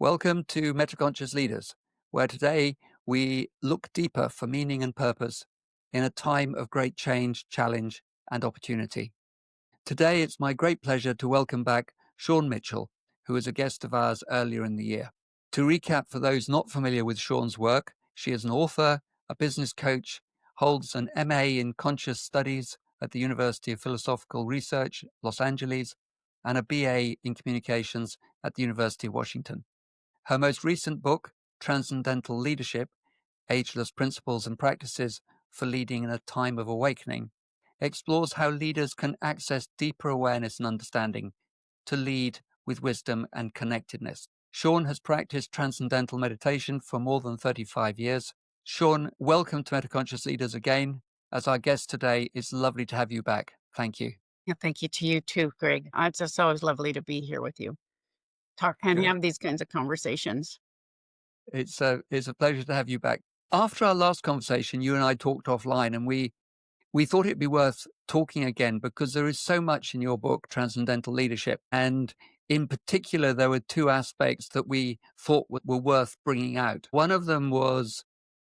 Welcome to Metaconscious Leaders, where today we look deeper for meaning and purpose in a time of great change, challenge, and opportunity. Today, it's my great pleasure to welcome back Shawne Mitchell, who was a guest of ours earlier in the year. To recap for those not familiar with Shawne's work, she is an author, a business coach, holds an MA in Conscious Studies at the University of Philosophical Research, Los Angeles, and a BA in Communications at the University of Washington. Her most recent book, Transcendental Leadership, Ageless Principles and Practices for Leading in a Time of Awakening, explores how leaders can access deeper awareness and understanding to lead with wisdom and connectedness. Shawne has practiced transcendental meditation for more than 35 years. Shawne, welcome to Metaconscious Leaders again. As our guest today, it's lovely to have you back. Thank you. Yeah, thank you to you too, Greg. It's just always lovely to be here with you. Talk and Good. have these kinds of conversations. It's a pleasure to have you back. After our last conversation, you and I talked offline, and we thought it'd be worth talking again because there is so much in your book, Transcendental Leadership. And in particular, there were two aspects that we thought were worth bringing out. One of them was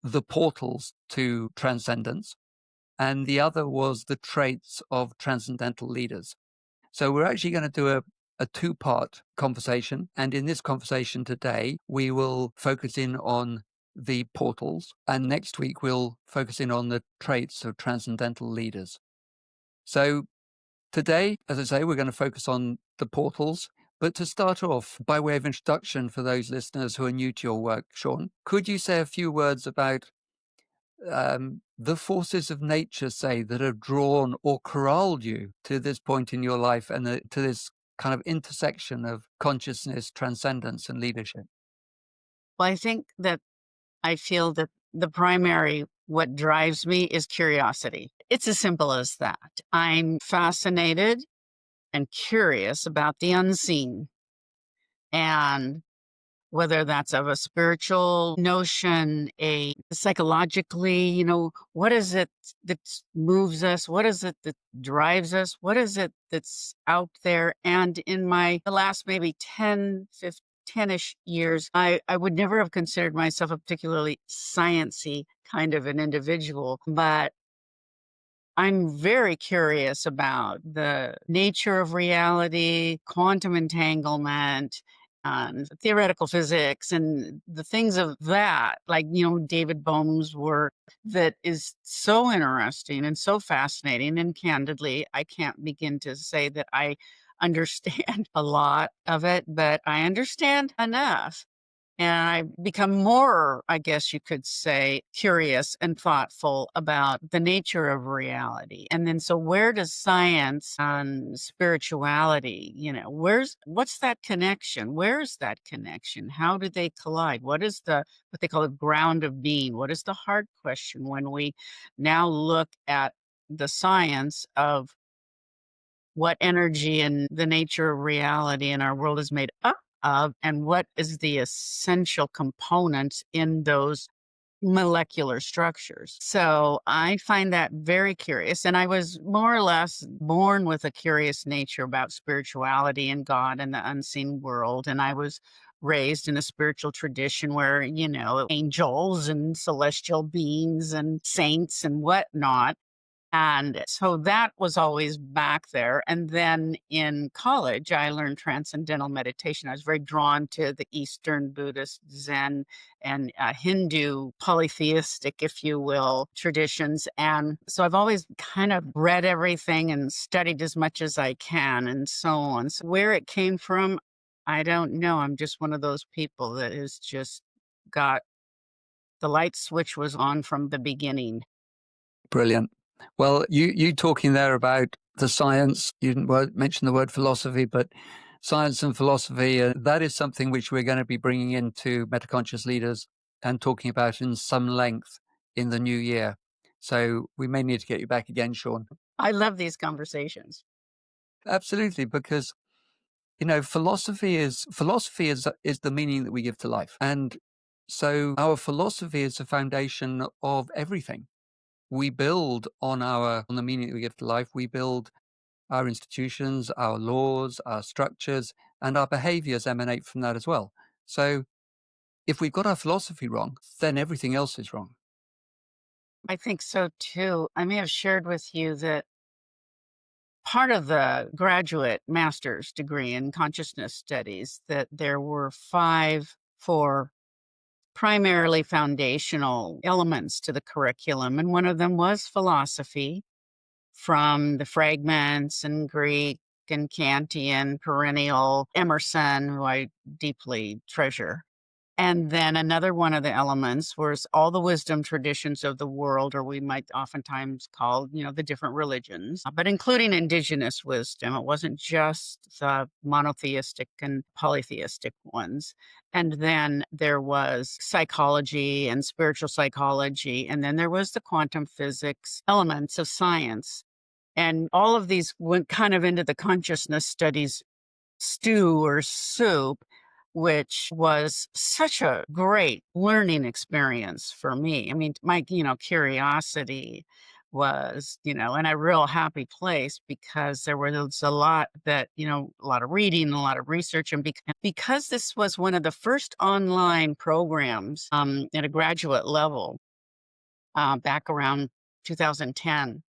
the portals to transcendence, and the other was the traits of transcendental leaders. So we're actually going to do a two-part conversation. And in this conversation today, we will focus in on the portals. And next week, we'll focus in on the traits of transcendental leaders. So today, as I say, we're going to focus on the portals. But to start off, by way of introduction for those listeners who are new to your work, Shawne, could you say a few words about the forces of nature, say, that have drawn or corralled you to this point in your life and to this kind of intersection of consciousness, transcendence, and leadership? Well, I think that I feel that the primary, what drives me is curiosity. It's as simple as that. I'm fascinated and curious about the unseen. And whether that's of a spiritual notion, a psychologically, what is it that moves us? What is it that drives us? What is it that's out there? And in the last maybe 10-ish years, I would never have considered myself a particularly sciencey kind of an individual, but I'm very curious about the nature of reality, quantum entanglement, and theoretical physics, and the things of that, like, David Bohm's work that is so interesting and so fascinating. And candidly, I can't begin to say that I understand a lot of it, but I understand enough. And I become more, I guess you could say, curious and thoughtful about the nature of reality. And then, so where does science and spirituality, what's that connection? Where's that connection? How do they collide? What is what they call the ground of being? What is the hard question when we now look at the science of what energy and the nature of reality in our world is made up of, and what is the essential components in those molecular structures. So I find that very curious. And I was more or less born with a curious nature about spirituality and God and the unseen world. And I was raised in a spiritual tradition where, angels and celestial beings and saints and whatnot. And so that was always back there. And then in college, I learned transcendental meditation. I was very drawn to the Eastern Buddhist, Zen, and Hindu polytheistic, if you will, traditions. And so I've always kind of read everything and studied as much as I can and so on. So where it came from, I don't know. I'm just one of those people that has just got the light switch was on from the beginning. Brilliant. Well, you talking there about the science, you didn't mention the word philosophy, but science and philosophy, that is something which we're going to be bringing into Metaconscious Leaders and talking about in some length in the new year. So we may need to get you back again, Shawne. I love these conversations. Absolutely, because philosophy is the meaning that we give to life, and so our philosophy is the foundation of everything. We build on the meaning that we give to life. We build our institutions, our laws, our structures, and our behaviors emanate from that as well. So if we've got our philosophy wrong, then everything else is wrong. I think so too. I may have shared with you that part of the graduate master's degree in consciousness studies, that there were 4 primarily foundational elements to the curriculum. And one of them was philosophy, from the fragments and Greek and Kantian, perennial, Emerson, who I deeply treasure. And then another one of the elements was all the wisdom traditions of the world, or we might oftentimes call, the different religions, but including indigenous wisdom. It wasn't just the monotheistic and polytheistic ones. And then there was psychology and spiritual psychology. And then there was the quantum physics elements of science. And all of these went kind of into the consciousness studies stew or soup, which was such a great learning experience for me. I mean, my, curiosity was, in a real happy place, because there was a lot that, a lot of reading, a lot of research. And because this was one of the first online programs at a graduate level back around 2010,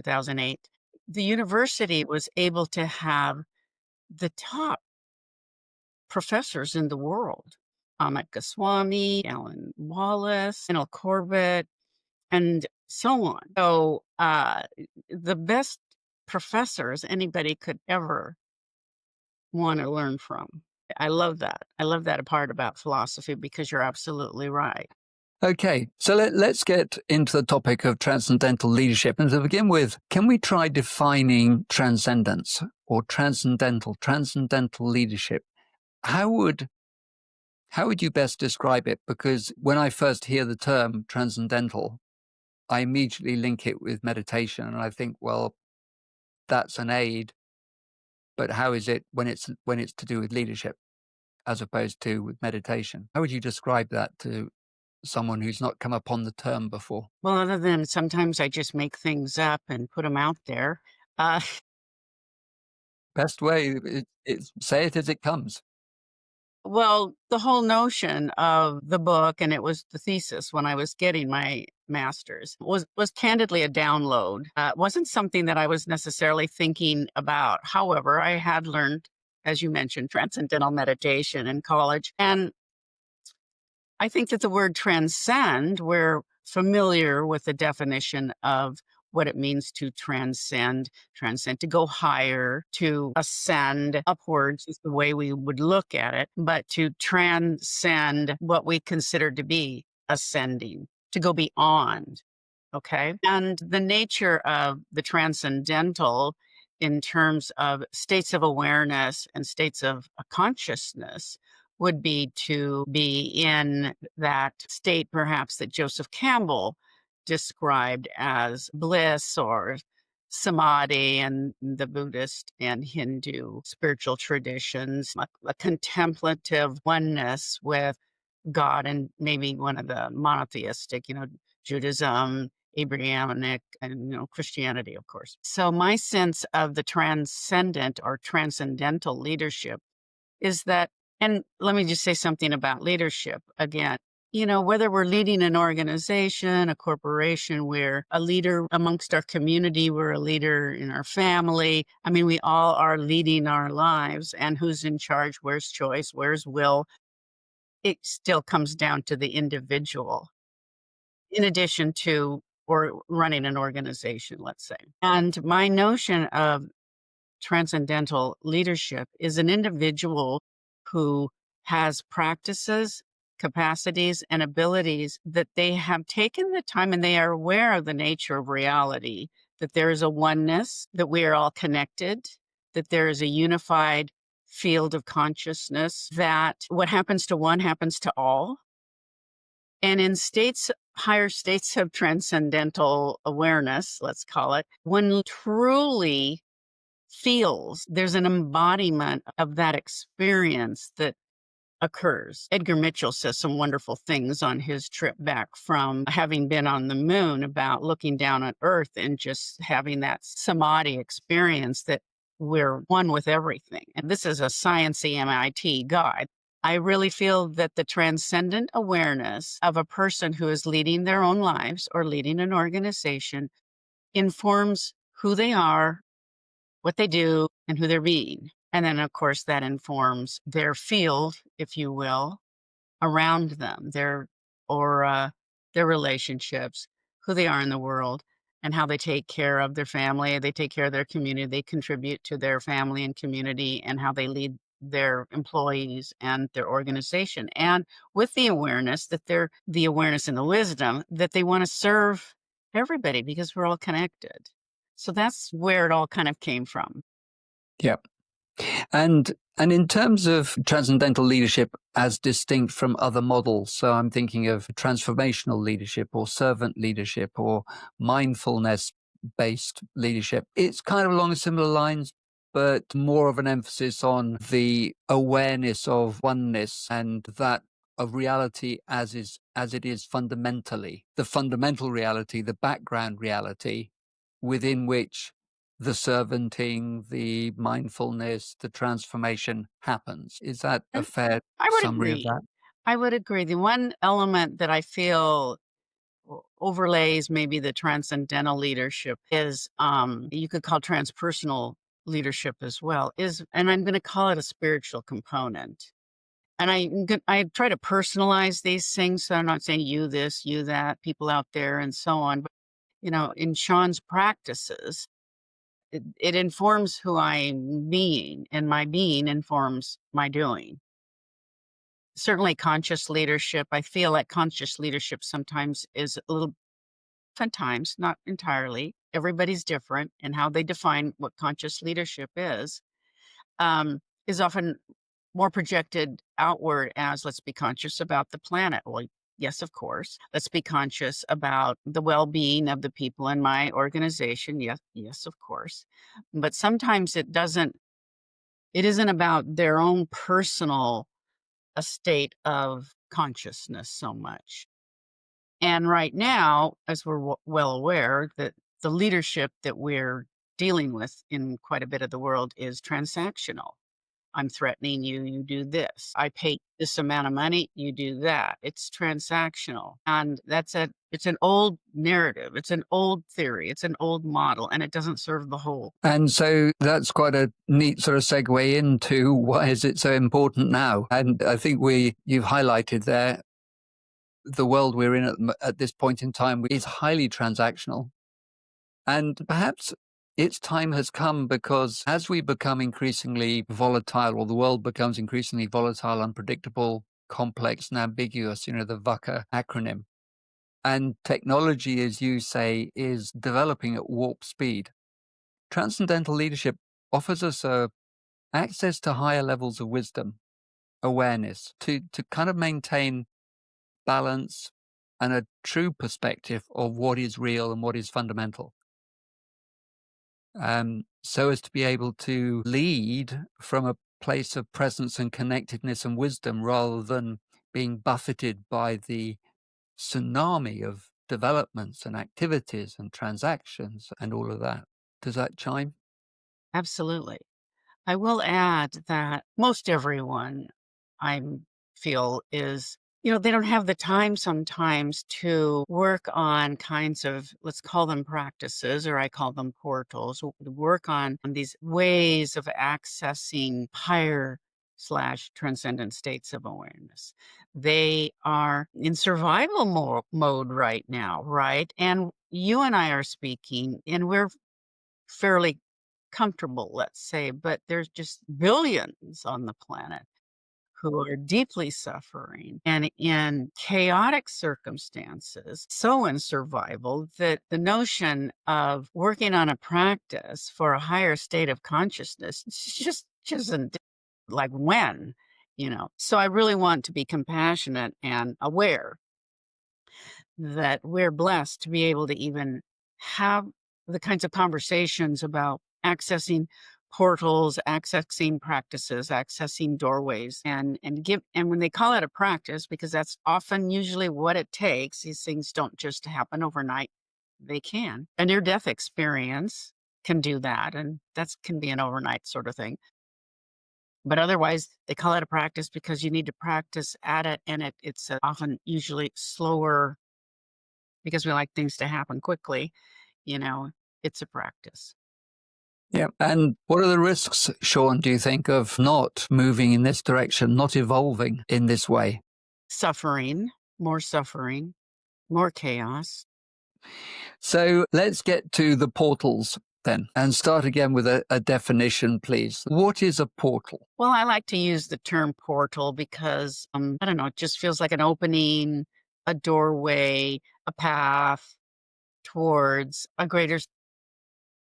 2008, the university was able to have the top professors in the world, Amit Goswami, Alan Wallace, Neil Corbett, and so on. So the best professors anybody could ever want to learn from. I love that. I love that part about philosophy, because you're absolutely right. Okay, so let's get into the topic of transcendental leadership. And to begin with, can we try defining transcendence or transcendental leadership? How would you best describe it? Because when I first hear the term transcendental, I immediately link it with meditation, and I think, well, that's an aid, but how is it when it's to do with leadership as opposed to with meditation? How would you describe that to someone who's not come upon the term before? Well, other than sometimes I just make things up and put them out there. Uh, Best way it's say it as it comes. Well, the whole notion of the book, and it was the thesis when I was getting my master's, was candidly a download. It wasn't something that I was necessarily thinking about. However, I had learned, as you mentioned, transcendental meditation in college. And I think that the word transcend, we're familiar with the definition of what it means to transcend, to go higher, to ascend upwards is the way we would look at it, but to transcend what we consider to be ascending, to go beyond. Okay. And the nature of the transcendental in terms of states of awareness and states of consciousness would be to be in that state, perhaps, that Joseph Campbell described as bliss or samadhi in the Buddhist and Hindu spiritual traditions, a contemplative oneness with God, and maybe one of the monotheistic, Judaism, Abrahamic, and Christianity, of course. So my sense of the transcendent or transcendental leadership is that, and let me just say something about leadership again. Whether we're leading an organization, a corporation, we're a leader amongst our community, we're a leader in our family. I mean, we all are leading our lives, and who's in charge, where's choice, where's will. It still comes down to the individual, in addition to or running an organization, let's say. And my notion of transcendental leadership is an individual who has practices, capacities, and abilities that they have taken the time, and they are aware of the nature of reality, that there is a oneness, that we are all connected, that there is a unified field of consciousness, that what happens to one happens to all. And in higher states of transcendental awareness, let's call it, one truly feels there's an embodiment of that experience that occurs. Edgar Mitchell says some wonderful things on his trip back from having been on the moon about looking down at Earth and just having that samadhi experience that we're one with everything. And this is a sciencey MIT guy. I really feel that the transcendent awareness of a person who is leading their own lives or leading an organization informs who they are, what they do, and who they're being. And then, of course, that informs their field, if you will, around them, their aura, their relationships, who they are in the world, and how they take care of their family, they take care of their community, they contribute to their family and community, and how they lead their employees and their organization. And with the awareness that they're the awareness and the wisdom that they want to serve everybody because we're all connected. So that's where it all kind of came from. Yeah. And in terms of transcendental leadership as distinct from other models, so I'm thinking of transformational leadership or servant leadership or mindfulness based leadership. It's kind of along similar lines, but more of an emphasis on the awareness of oneness and that of reality as it is fundamentally, the fundamental reality, the background reality within which the servanting, the mindfulness, the transformation happens. Is that a And fair I would summary of agree. that? I would agree. The one element that I feel overlays maybe the transcendental leadership is you could call transpersonal leadership as well is, and I'm going to call it a spiritual component. And I try to personalize these things, so I'm not saying you this, you that, people out there, and so on. But in Shawne's practices, it informs who I'm being, and my being informs my doing. Certainly, conscious leadership. I feel like conscious leadership sometimes is a little sometimes, not entirely. Everybody's different, and how they define what conscious leadership is often more projected outward as let's be conscious about the planet. Well, yes, of course. Let's be conscious about the well-being of the people in my organization. Yes, yes, of course. But sometimes it isn't about their own personal state of consciousness so much. And right now, as we're well aware, that the leadership that we're dealing with in quite a bit of the world is transactional. I'm threatening you, you do this. I pay this amount of money, you do that. It's transactional. And it's an old narrative. It's an old theory. It's an old model, and it doesn't serve the whole. And so that's quite a neat sort of segue into why is it so important now? And I think you've highlighted there the world we're in at this point in time is highly transactional. And perhaps its time has come because as we become increasingly volatile, or the world becomes increasingly volatile, unpredictable, complex, and ambiguous, the VUCA acronym, and technology, as you say, is developing at warp speed. Transcendental leadership offers us access to higher levels of wisdom, awareness, to kind of maintain balance and a true perspective of what is real and what is fundamental. So as to be able to lead from a place of presence and connectedness and wisdom rather than being buffeted by the tsunami of developments and activities and transactions and all of that. Does that chime? Absolutely. I will add that most everyone I feel is, they don't have the time sometimes to work on kinds of, let's call them practices, or I call them portals, work on these ways of accessing higher slash transcendent states of awareness. They are in survival mode right now, right? And you and I are speaking, and we're fairly comfortable, let's say, but there's just billions on the planet who are deeply suffering and in chaotic circumstances, so in survival that the notion of working on a practice for a higher state of consciousness just isn't like when. So I really want to be compassionate and aware that we're blessed to be able to even have the kinds of conversations about accessing portals, accessing practices, accessing doorways, and when they call it a practice, because that's often usually what it takes. These things don't just happen overnight. They can. A near-death experience can do that, and that can be an overnight sort of thing. But otherwise, they call it a practice because you need to practice at it, and it's often usually slower because we like things to happen quickly. You know, it's a practice. Yeah. And what are the risks, Shawne, do you think, of not moving in this direction, not evolving in this way? Suffering, more chaos. So let's get to the portals then and start again with a definition, please. What is a portal? Well, I like to use the term portal because, I don't know, it just feels like an opening, a doorway, a path towards a greater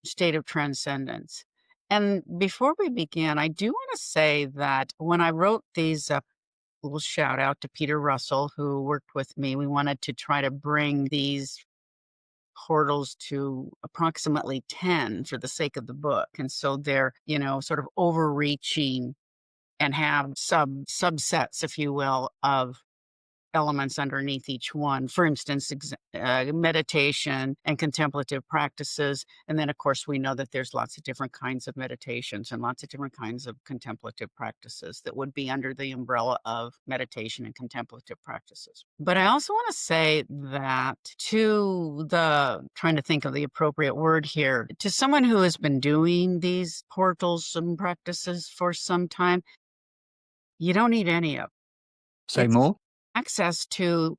state of transcendence. And before we begin, I do want to say that when I wrote these, little shout out to Peter Russell, who worked with me, we wanted to try to bring these portals to approximately 10 for the sake of the book. And so they're, sort of overreaching and have subsets, if you will, of elements underneath each one. For instance, meditation and contemplative practices. And then, of course, we know that there's lots of different kinds of meditations and lots of different kinds of contemplative practices that would be under the umbrella of meditation and contemplative practices. But I also want to say that trying to think of the appropriate word here, to someone who has been doing these portals and practices for some time, you don't need any of it. Say It's more? access to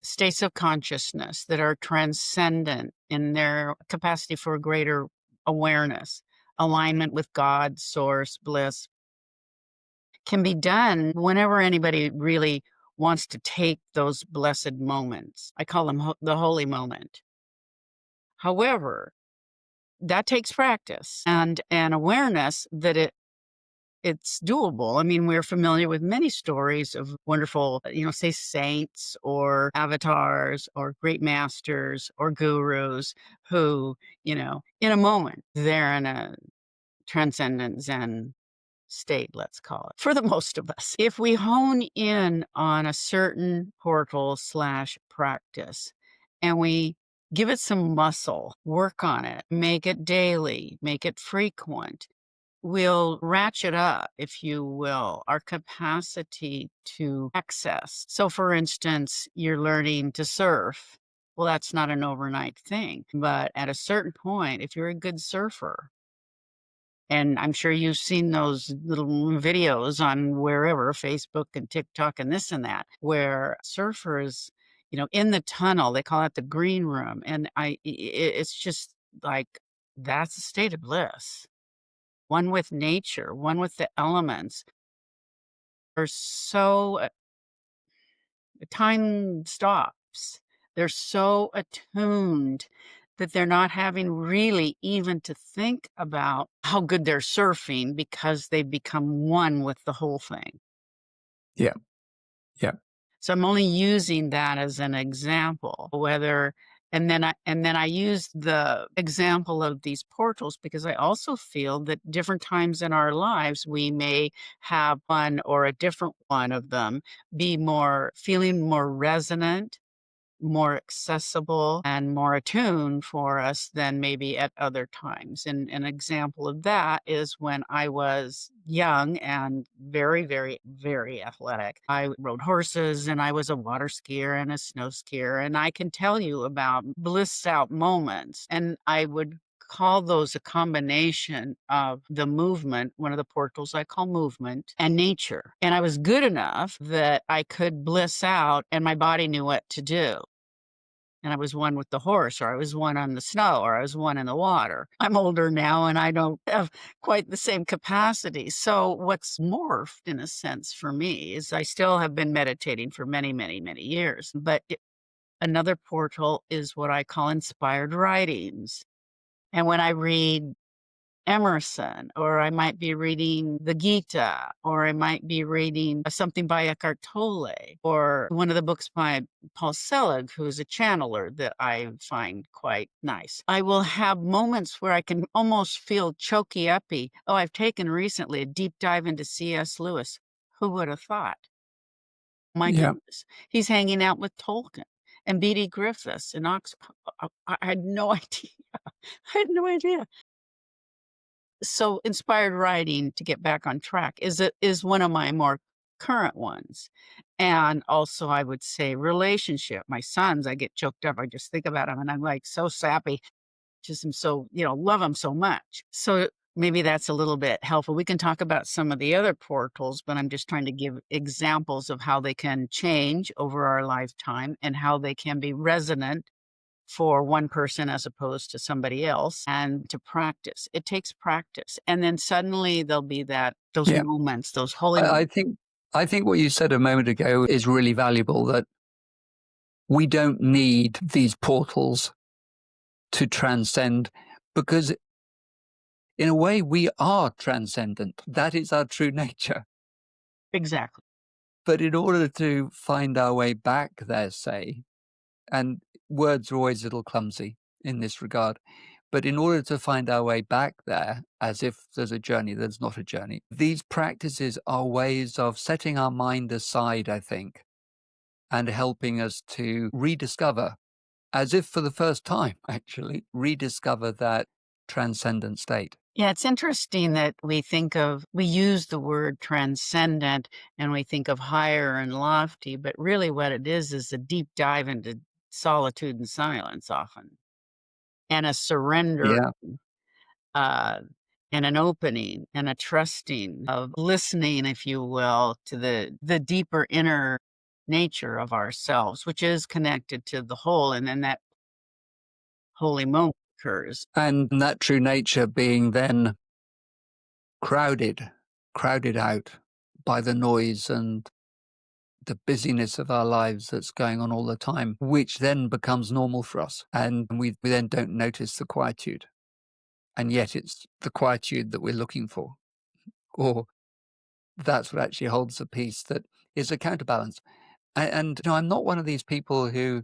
states of consciousness that are transcendent in their capacity for greater awareness, alignment with God, source, bliss, can be done whenever anybody really wants to take those blessed moments. I call them the holy moment. However, that takes practice and an awareness that it's doable. I mean, we're familiar with many stories of wonderful, say saints or avatars or great masters or gurus who, in a moment, they're in a transcendent Zen state, let's call it, for the most of us. If we hone in on a certain portal/practice and we give it some muscle, work on it, make it daily, make it frequent, we'll ratchet up, if you will, our capacity to access. So, for instance, you're learning to surf. Well, that's not an overnight thing. But at a certain point, if you're a good surfer, and I'm sure you've seen those little videos on wherever, Facebook and TikTok and this and that, where surfers, in the tunnel, they call it the green room. And it's just like, that's a state of bliss, one with nature, one with the elements, are so time stops. They're so attuned that they're not having really even to think about how good they're surfing because they've become one with the whole thing. Yeah. Yeah. So I'm only using that as an example, and then I use the example of these portals because I also feel that different times in our lives, we may have one or a different one of them be feeling more resonant, more accessible, and more attuned for us than maybe at other times. And an example of that is when I was young and very, very, very athletic. I rode horses and I was a water skier and a snow skier. And I can tell you about bliss out moments. And I would call those a combination of the movement, one of the portals I call movement, and nature. And I was good enough that I could bliss out and my body knew what to do. And I was one with the horse, or I was one on the snow, or I was one in the water. I'm older now and I don't have quite the same capacity. So, what's morphed in a sense for me is I still have been meditating for many, many, many years. But another portal is what I call inspired writings. And when I read Emerson, or I might be reading the Gita, or I might be reading something by Eckhart Tolle, or one of the books by Paul Selig, who is a channeler that I find quite nice. I will have moments where I can almost feel choky uppy. Oh, I've taken recently a deep dive into C.S. Lewis. Who would have thought? My Yeah. goodness. He's hanging out with Tolkien and B.D. Griffiths and Oxford. I had no idea. I had no idea. So inspired writing, to get back on track, is one of my more current ones. And also, I would say relationship. My sons, I get choked up. I just think about them and I'm like so sappy. Just am so, love them so much. So maybe that's a little bit helpful. We can talk about some of the other portals, but I'm just trying to give examples of how they can change over our lifetime and how they can be resonant for one person as opposed to somebody else, and to practice. It takes practice. And then suddenly there'll be those Yeah. moments, those holy I moments. I think what you said a moment ago is really valuable, that we don't need these portals to transcend, because in a way we are transcendent. That is our true nature. Exactly. But in order to find our way back there, say, and words are always a little clumsy in this regard, but in order to find our way back there, as if there's a journey, there's not a journey, these practices are ways of setting our mind aside, I think, and helping us to rediscover, as if for the first time, actually, rediscover that transcendent state. Yeah, it's interesting that we use the word transcendent and we think of higher and lofty, but really what it is a deep dive into solitude and silence often, and a surrender, Yeah. uh, and an opening and a trusting of listening, if you will, to the deeper inner nature of ourselves, which is connected to the whole, and then that holy moment occurs. And that true nature being then crowded, crowded out by the noise and the busyness of our lives that's going on all the time, which then becomes normal for us. And we then don't notice the quietude. And yet it's the quietude that we're looking for. Or that's what actually holds the peace that is a counterbalance. And I'm not one of these people who,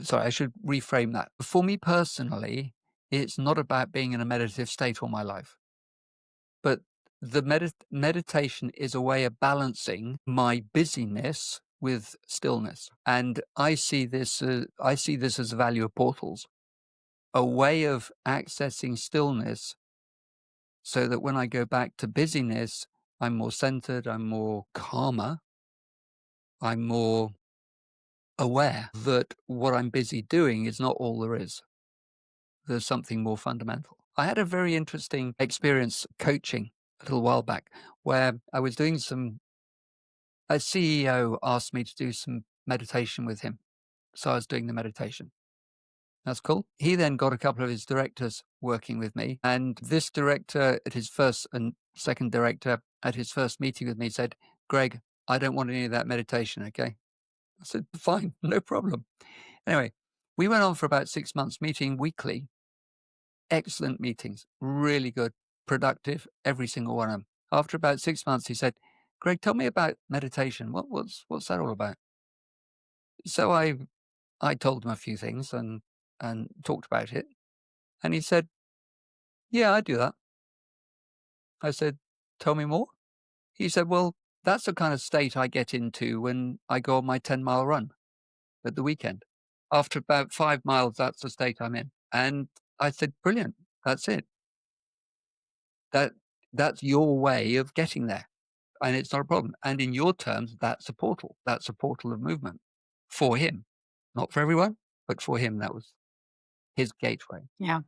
sorry, I should reframe that. For me personally, it's not about being in a meditative state all my life, but the meditation is a way of balancing my busyness with stillness. And I see this as the value of portals, a way of accessing stillness, so that when I go back to busyness, I'm more centered, I'm more calmer, I'm more aware that what I'm busy doing is not all there is. There's something more fundamental. I had a very interesting experience coaching a little while back, where I was doing a CEO asked me to do some meditation with him. So I was doing the meditation. That's cool. He then got a couple of his directors working with me. And this director at his first and second director at his first meeting with me said, "Greg, I don't want any of that meditation, okay?" I said, "Fine, no problem." Anyway, we went on for about 6 months, meeting weekly. Excellent meetings, really good, productive, every single one of them. After about 6 months, he said, "Greg, tell me about meditation. What's that all about?" So I told him a few things and talked about it. And he said, "Yeah, I do that." I said, "Tell me more." He said, "Well, that's the kind of state I get into when I go on my 10-mile run at the weekend. After about 5 miles, that's the state I'm in." And I said, "Brilliant. That's it. That that's your way of getting there. And it's not a problem. And in your terms, that's a portal. That's a portal of movement for him. Not for everyone, but for him, that was his gateway." Yeah.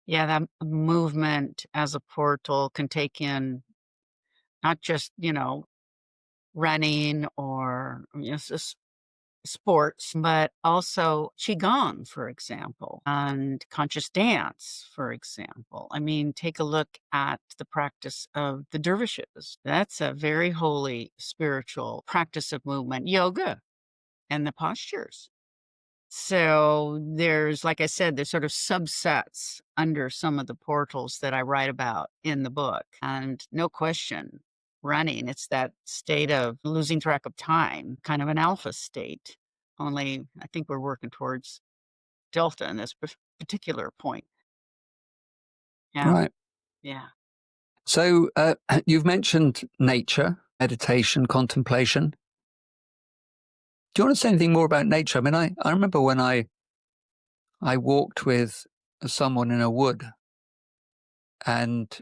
Yeah, that movement as a portal can take in not just, running or sports, but also qigong, for example, and conscious dance, for example. I mean, take a look at the practice of the dervishes. That's a very holy spiritual practice of movement, yoga and the postures. So there's, like I said, there's sort of subsets under some of the portals that I write about in the book. And no question, running, it's that state of losing track of time, kind of an alpha state. Only I think we're working towards delta in this particular point. Yeah. Right. Yeah. So you've mentioned nature, meditation, contemplation. Do you want to say anything more about nature? I mean, I remember when I walked with someone in a wood and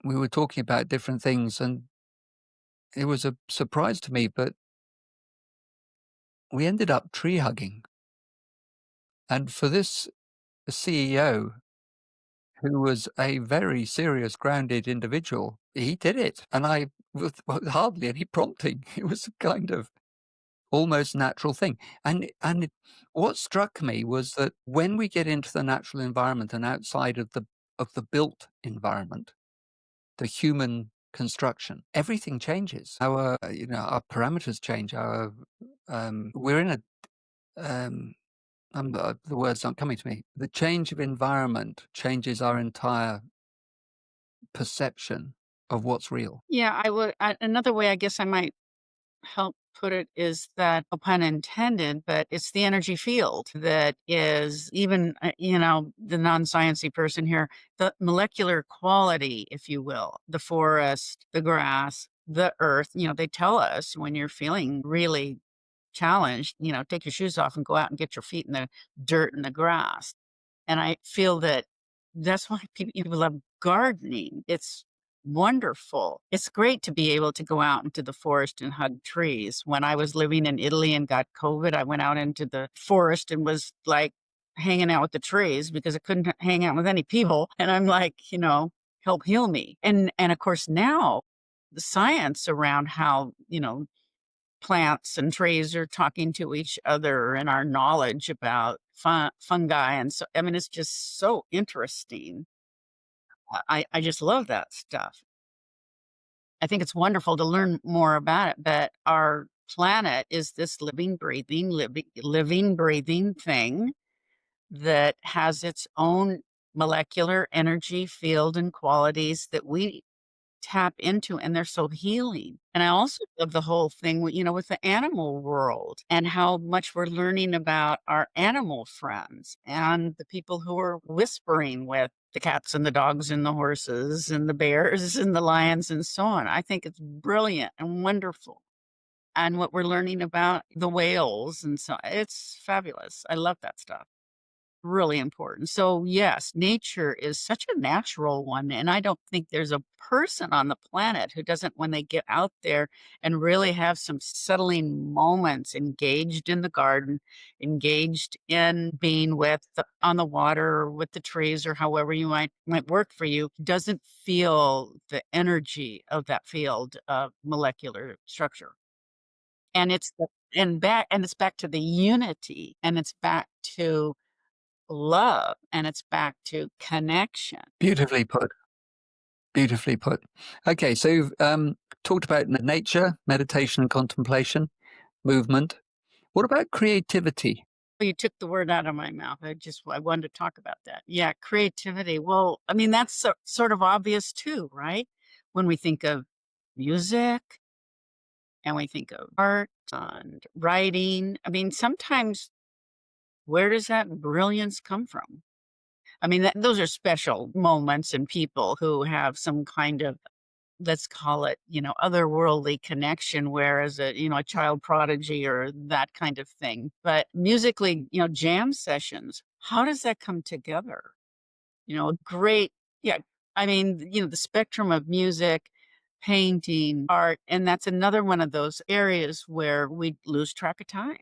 we were talking about different things, and it was a surprise to me, but we ended up tree hugging. And for this CEO, who was a very serious, grounded individual, he did it. And I, with hardly any prompting, it was a kind of almost natural thing. What struck me was that when we get into the natural environment and outside of the built environment, the human construction, everything changes. Our our parameters change. We're in a the words aren't coming to me. The change of environment changes our entire perception of what's real. Yeah, another way I guess I might help put it is that, no pun intended, but it's the energy field that is even, the non-sciencey person here, the molecular quality, if you will, the forest, the grass, the earth, they tell us when you're feeling really challenged, take your shoes off and go out and get your feet in the dirt and the grass. And I feel that that's why people love gardening. It's wonderful. It's great to be able to go out into the forest and hug trees. When I was living in Italy and got COVID, I went out into the forest and was like hanging out with the trees because I couldn't hang out with any people. And I'm like, help heal me. And of course now the science around how, plants and trees are talking to each other and our knowledge about fungi. And so, I mean, it's just so interesting. I just love that stuff. I think it's wonderful to learn more about it, but our planet is this living, breathing thing that has its own molecular energy field and qualities that we tap into, and they're so healing. And I also love the whole thing with, with the animal world and how much we're learning about our animal friends and the people who are whispering with the cats and the dogs and the horses and the bears and the lions and so on. I think it's brilliant and wonderful. And what we're learning about the whales and so it's fabulous. I love that stuff. Really important. So, yes, nature is such a natural one, and I don't think there's a person on the planet who doesn't, when they get out there and really have some settling moments, engaged in the garden, engaged in being on the water or with the trees or however you might work for you, doesn't feel the energy of that field of molecular structure. And it's back to the unity, and it's back to love, and it's back to connection. Beautifully put. Beautifully put. Okay, so you've talked about nature, meditation and contemplation, movement. What about creativity? You took the word out of my mouth. I wanted to talk about that. Yeah, creativity. Well, I mean, that's sort of obvious too, right? When we think of music and we think of art and writing, I mean, sometimes where does that brilliance come from? I mean, those are special moments and people who have some kind of, let's call it, otherworldly connection, whereas a child prodigy or that kind of thing. But musically, jam sessions, how does that come together? Great. Yeah. I mean, the spectrum of music, painting, art, and that's another one of those areas where we lose track of time.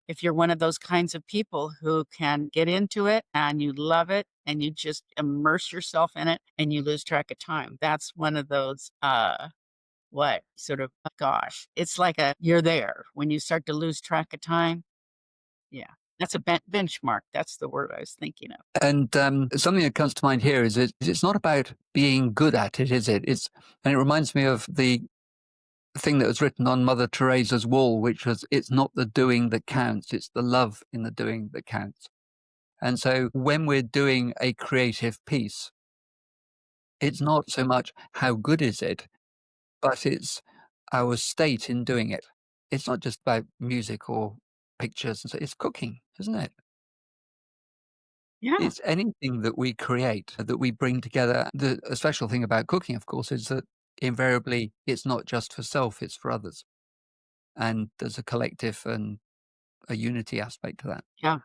If you're one of those kinds of people who can get into it and you love it and you just immerse yourself in it and you lose track of time, that's one of those, what sort of, gosh, it's like you're there when you start to lose track of time. Yeah. That's a benchmark. That's the word I was thinking of. And something that comes to mind here is it's not about being good at it, is it? And it reminds me of the thing that was written on Mother Teresa's wall, which was, it's not the doing that counts, it's the love in the doing that counts. And so when we're doing a creative piece, it's not so much how good is it, but it's our state in doing it. It's not just about music or pictures, and so it's cooking, isn't it? Yeah. It's anything that we create, that we bring together. The a special thing about cooking, of course, is that invariably it's not just for self, it's for others. And there's a collective and a unity aspect to that. Yeah.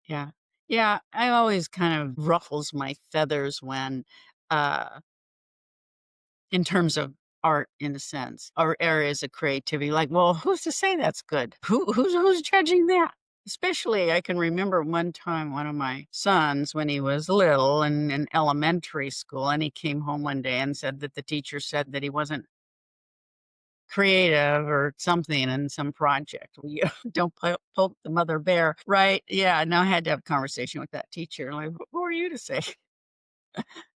Yeah. Yeah, I always kind of ruffles my feathers when, uh, in terms of art, in a sense, or areas of creativity, like, well, who's to say that's good? Who's judging that? Especially, I can remember one time one of my sons, when he was little and in elementary school, and he came home one day and said that the teacher said that he wasn't creative or something in some project. Well, you don't poke the mother bear, right? Yeah. Now I had to have a conversation with that teacher. Like, who are you to say?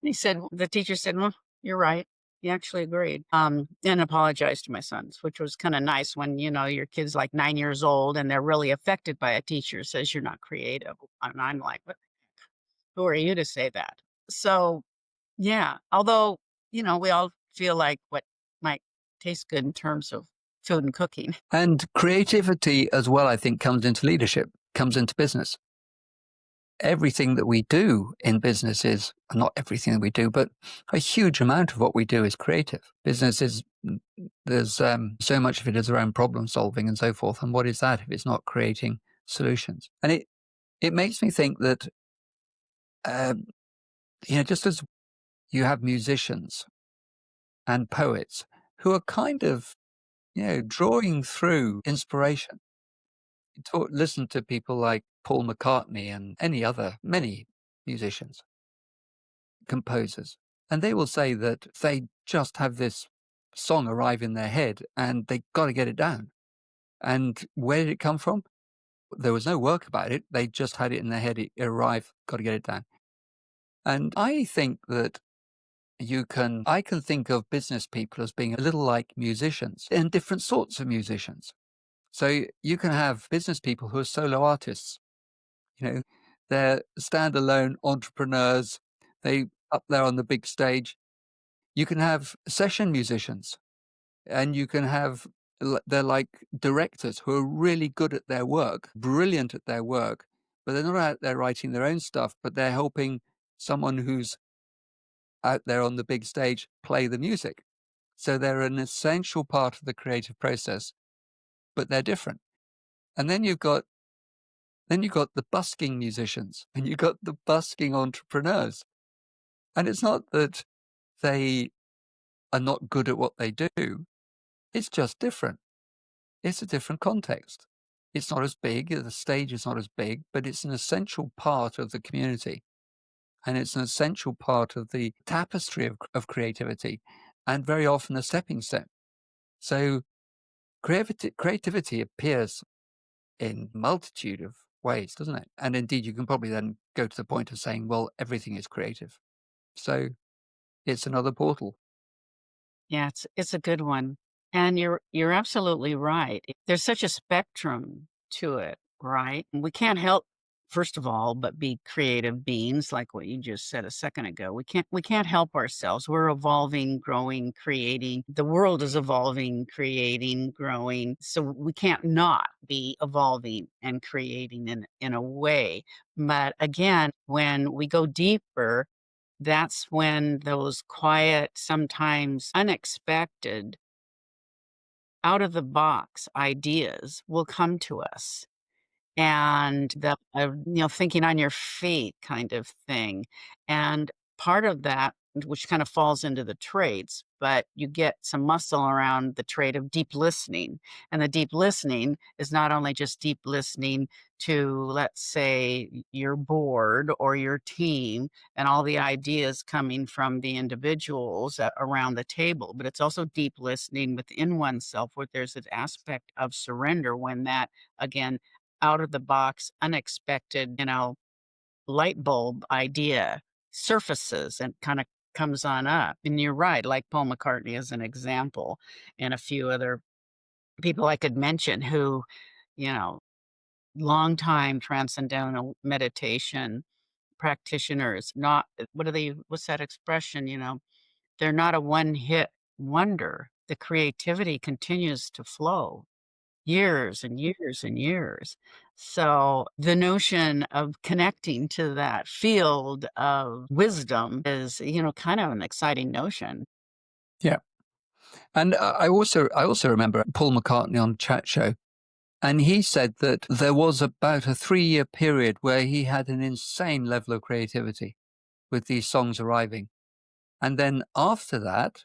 He said, the teacher said, well, you're right. He actually agreed, and apologized to my sons, which was kind of nice when, your kid's like 9 years old and they're really affected by a teacher who says you're not creative. And I'm like, what, who are you to say that? So, yeah, although, we all feel like what might taste good in terms of food and cooking. And creativity as well, I think, comes into leadership, comes into business. Everything that we do in business is not everything that we do, but a huge amount of what we do is creative. Business is, there's so much of it is around problem solving and so forth. And what is that if it's not creating solutions? And it makes me think that, um, just as you have musicians and poets who are kind of, drawing through inspiration. Listen to people like Paul McCartney and many musicians, composers, and they will say that they just have this song arrive in their head and they got to get it down. And where did it come from? There was no work about it. They just had it in their head. It arrived, got to get it down. And I think that I can think of business people as being a little like musicians and different sorts of musicians. So you can have business people who are solo artists. They're standalone entrepreneurs. They up there on the big stage. You can have session musicians, and you can have they're like directors who are really good at their work, brilliant at their work, but they're not out there writing their own stuff, but they're helping someone who's out there on the big stage play the music. So they're an essential part of the creative process, but they're different. And then you've got the busking musicians and you've got the busking entrepreneurs. And it's not that they are not good at what they do. It's just different. It's a different context. It's not as big, the stage is not as big, but it's an essential part of the community. And it's an essential part of the tapestry of creativity, and very often a stepping stone. So creativity appears in multitude of ways, doesn't it? And indeed, you can probably then go to the point of saying, well, everything is creative. So it's another portal. Yeah, it's a good one. And you're absolutely right. There's such a spectrum to it, right? And we can't help, first of all, but be creative beings, like what you just said a second ago. We can't help ourselves. We're evolving, growing, creating. The world is evolving, creating, growing. So we can't not be evolving and creating in a way. But again, when we go deeper, that's when those quiet, sometimes unexpected, out of the box ideas will come to us. And thinking on your feet kind of thing. And part of that, which kind of falls into the traits, but you get some muscle around the trait of deep listening. And the deep listening is not only just deep listening to, let's say, your board or your team and all the ideas coming from the individuals around the table, but it's also deep listening within oneself, where there's an aspect of surrender when that, again, out of the box, unexpected, light bulb idea surfaces and kind of comes on up. And you're right, like Paul McCartney as an example, and a few other people I could mention who, you know, long time transcendental meditation practitioners, not what's that expression, they're not a one hit wonder. The creativity continues to flow years and years and years. So the notion of connecting to that field of wisdom is, kind of an exciting notion. Yeah. And I also remember Paul McCartney on Chat Show. And he said that there was about a 3-year period where he had an insane level of creativity with these songs arriving. And then after that,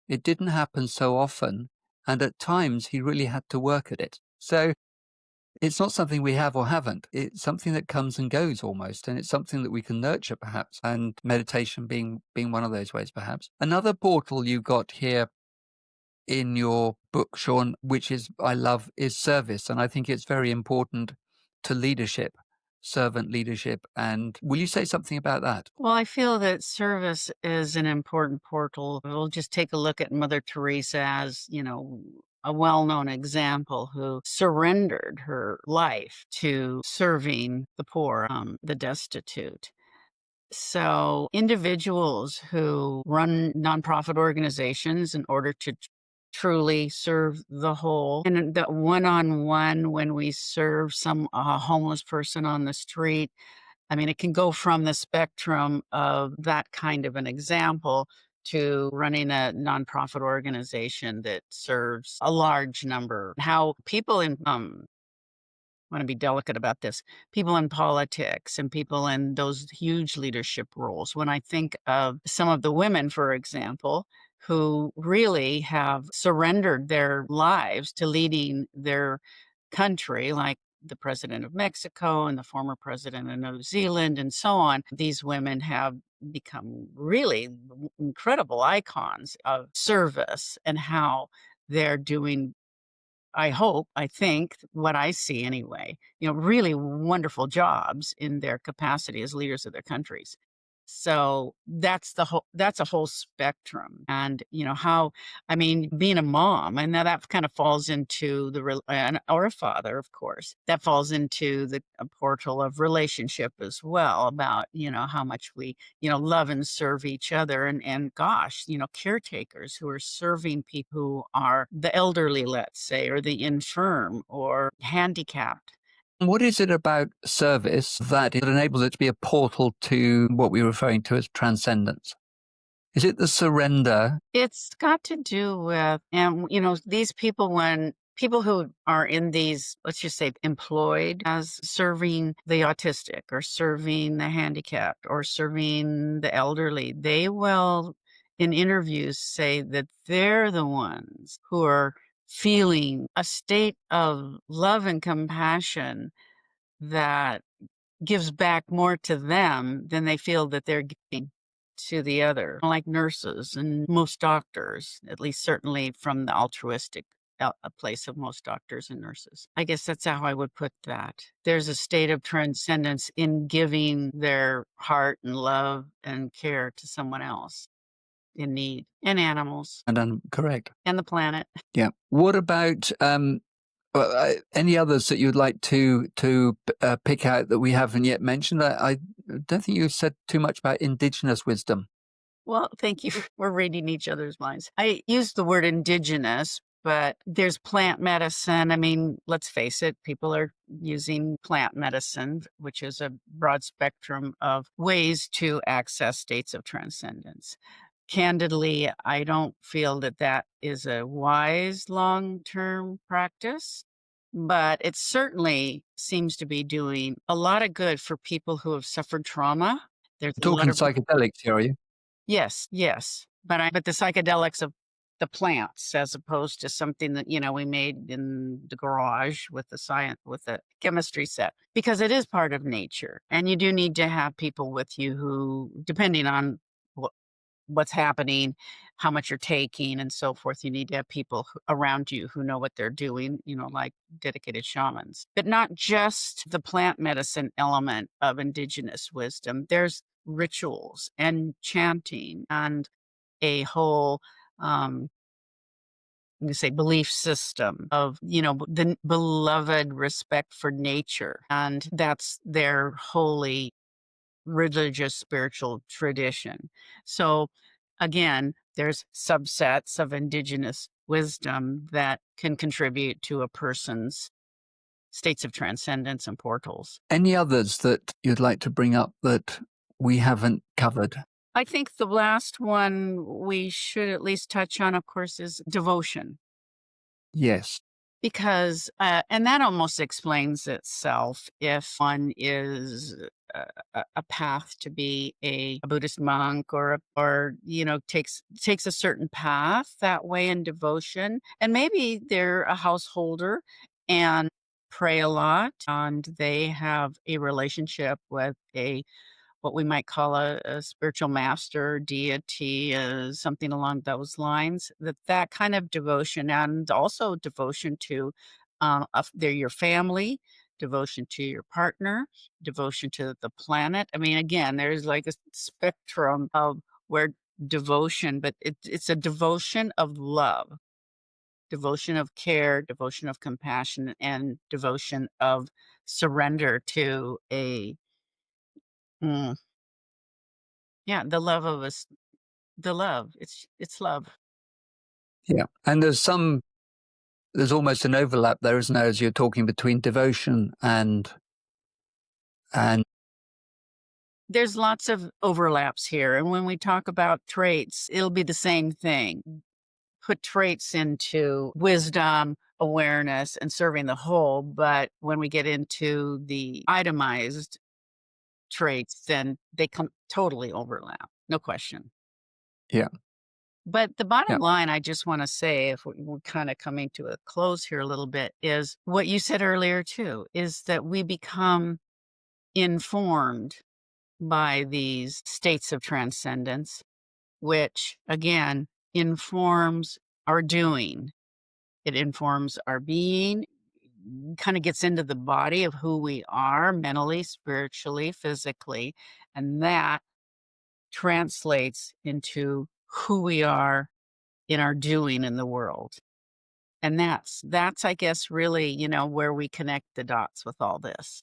it didn't happen so often. And at times he really had to work at it. So it's not something we have or haven't. It's something that comes and goes almost. And it's something that we can nurture perhaps. And meditation being one of those ways, perhaps. Another portal you got here in your book, Shawne, which is I love, is service. And I think it's very important to leadership, servant leadership. And will you say something about that? Well, I feel that service is an important portal. We'll just take a look at Mother Teresa as, a well-known example who surrendered her life to serving the poor, the destitute. So individuals who run nonprofit organizations in order to truly serve the whole, and the one-on-one when we serve some homeless person on the street, I mean, it can go from the spectrum of that kind of an example to running a nonprofit organization that serves a large number. How people in want to be delicate about this, people in politics and people in those huge leadership roles. When I think of some of the women, for example, who really have surrendered their lives to leading their country, like the president of Mexico and the former president of New Zealand and so on, these women have become really incredible icons of service and how they're doing, I hope, I think, what I see anyway, really wonderful jobs in their capacity as leaders of their countries. So that's a whole spectrum. And, how, I mean, being a mom, and now that kind of falls into or a father, of course, that falls into the portal of relationship as well, about, how much we, love and serve each other. And gosh, caretakers who are serving people who are the elderly, let's say, or the infirm or handicapped. What is it about service that enables it to be a portal to what we're referring to as transcendence? Is it the surrender? It's got to do with, and these people, when people who are in these, let's just say, employed as serving the autistic or serving the handicapped or serving the elderly, they will, in interviews, say that they're the ones who are feeling a state of love and compassion that gives back more to them than they feel that they're giving to the other, like nurses and most doctors, at least certainly from the altruistic a place of most doctors and nurses. I guess that's how I would put that. There's a state of transcendence in giving their heart and love and care to someone else in need, and animals, And I'm correct. and the planet. Yeah. What about any others that you'd like to pick out that we haven't yet mentioned? I don't think you've said too much about Indigenous wisdom. Well, thank you. We're reading each other's minds. I use the word indigenous, but there's plant medicine. I mean, let's face it, people are using plant medicine, which is a broad spectrum of ways to access states of transcendence. Candidly, I don't feel that that is a wise long-term practice, but it certainly seems to be doing a lot of good for people who have suffered trauma. There's a lot Talking of psychedelics here, are you? Yes, yes. But the psychedelics of the plants as opposed to something that, we made in the garage with the science, with the chemistry set, because it is part of nature. And you do need to have people with you who, depending on what's happening, how much you're taking and so forth, you need to have people around you who know what they're doing, like dedicated shamans. But not just the plant medicine element of indigenous wisdom. There's rituals and chanting and a whole I'm going to say belief system of, the beloved respect for nature. And that's their holy religious spiritual tradition. So again, there's subsets of indigenous wisdom that can contribute to a person's states of transcendence and portals. Any others that you'd like to bring up that we haven't covered? I think the last one we should at least touch on, of course, is devotion. Yes. Because, and that almost explains itself if one is a path to be a Buddhist monk or takes a certain path that way in devotion, and maybe they're a householder and pray a lot, and they have a relationship with a what we might call a spiritual master, deity, something along those lines. That kind of devotion, and also devotion to your family, devotion to your partner, devotion to the planet. I mean, again, there's like a spectrum of where devotion, but it's a devotion of love, devotion of care, devotion of compassion, and devotion of surrender to a mm, yeah, the love of us. The love. It's love. Yeah. And there's almost an overlap there, isn't there, as you're talking between devotion and There's lots of overlaps here, and when we talk about traits, it'll be the same thing. Put traits into wisdom, awareness, and serving the whole, but when we get into the itemized traits, then they come totally overlap, no question. yeah, But the bottom yeah. line, I just wanna say, if we're kinda coming to a close here a little bit, is what you said earlier too, is that we become informed by these states of transcendence, which again informs our doing. It informs our being, kind of gets into the body of who we are mentally, spiritually, physically, and that translates into who we are in our doing in the world. And that's I guess really, where we connect the dots with all this.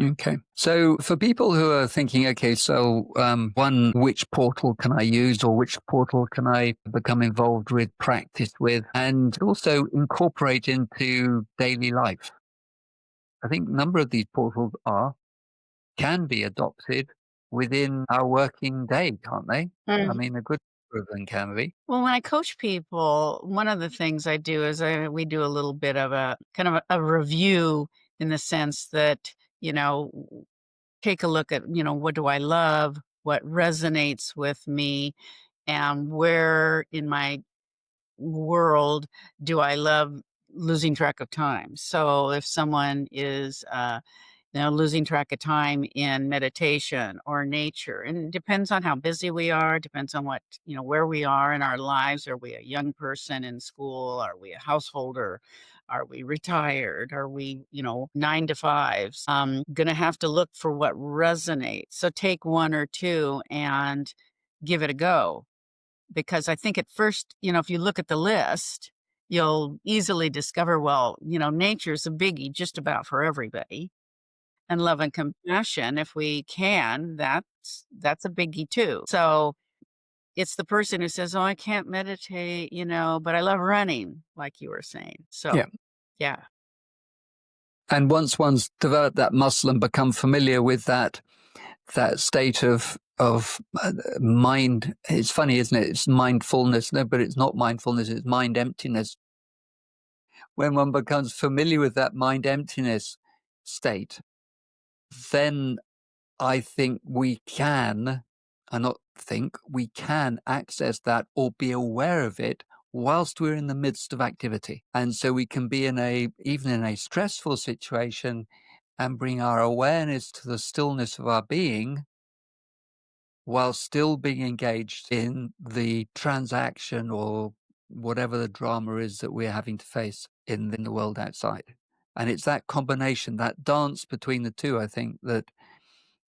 Okay. So for people who are thinking, okay, so one, which portal can I use or which portal can I become involved with, practice with, and also incorporate into daily life? I think a number of these portals can be adopted within our working day, can't they? I mean, a good number of them can be. Well, when I coach people, one of the things I do is we do a little bit of a kind of a review in the sense that, take a look at, what do I love? What resonates with me? And where in my world do I love losing track of time? So if someone is, losing track of time in meditation or nature. And it depends on how busy we are, depends on what, where we are in our lives. Are we a young person in school? Are we a householder? Are we retired? Are we, 9 to 5s? Gonna have to look for what resonates. So take one or two and give it a go. Because I think at first, if you look at the list, you'll easily discover, well, nature's a biggie just about for everybody, and love and compassion, if we can, that's a biggie too. So, it's the person who says, "Oh, I can't meditate, but I love running," like you were saying. So, Yeah. yeah. And once one's developed that muscle and become familiar with that state of mind, it's funny, isn't it? It's mindfulness, no, but it's not mindfulness, it's mind emptiness. When one becomes familiar with that mind emptiness state, then I think we can access that or be aware of it whilst we're in the midst of activity. And so we can be even in a stressful situation and bring our awareness to the stillness of our being while still being engaged in the transaction or whatever the drama is that we're having to face in the world outside. And it's that combination, that dance between the two, I think, that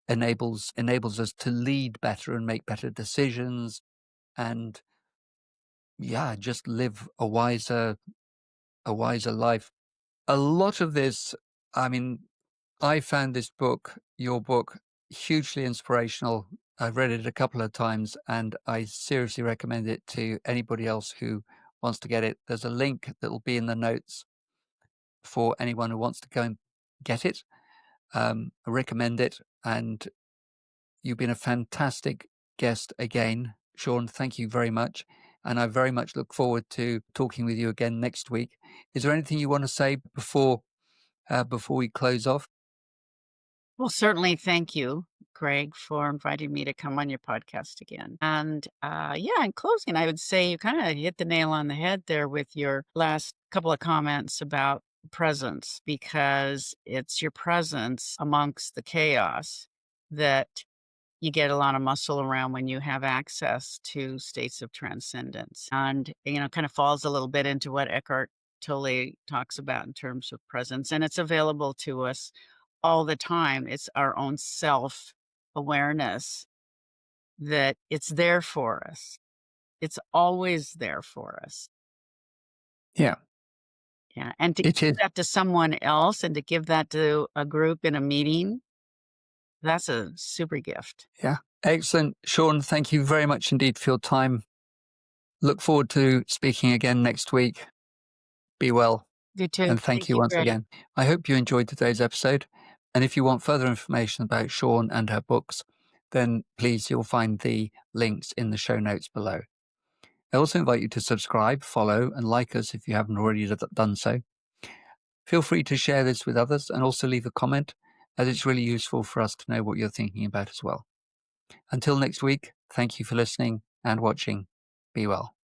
enables us to lead better and make better decisions and just live a wiser life. A lot of this, I mean, I found your book, hugely inspirational. I've read it a couple of times and I seriously recommend it to anybody else who wants to get it. There's a link that will be in the notes for anyone who wants to go and get it. I recommend it. And you've been a fantastic guest again, Shawne. Thank you very much. and I very much look forward to talking with you again next week. Is there anything you want to say before we close off? Well, certainly thank you, Greg, for inviting me to come on your podcast again. And yeah, in closing, I would say you kind of hit the nail on the head there with your last couple of comments about presence, because it's your presence amongst the chaos that you get a lot of muscle around when you have access to states of transcendence. And, kind of falls a little bit into what Eckhart Tolle talks about in terms of presence. And it's available to us all the time. It's our own self awareness that it's there for us. It's always there for us. Yeah, Yeah. And to it give is. that to someone else and to give that to a group in a meeting, that's a super gift. Yeah. Excellent. Shawne, thank you very much indeed for your time. Look forward to speaking again next week. Be well. You too. And thank Thank you you, once Greg. again. I hope you enjoyed today's episode. And if you want further information about Shawne and her books, then please, you'll find the links in the show notes below. I also invite you to subscribe, follow, and like us if you haven't already done so. Feel free to share this with others and also leave a comment, as it's really useful for us to know what you're thinking about as well. Until next week, thank you for listening and watching. Be well.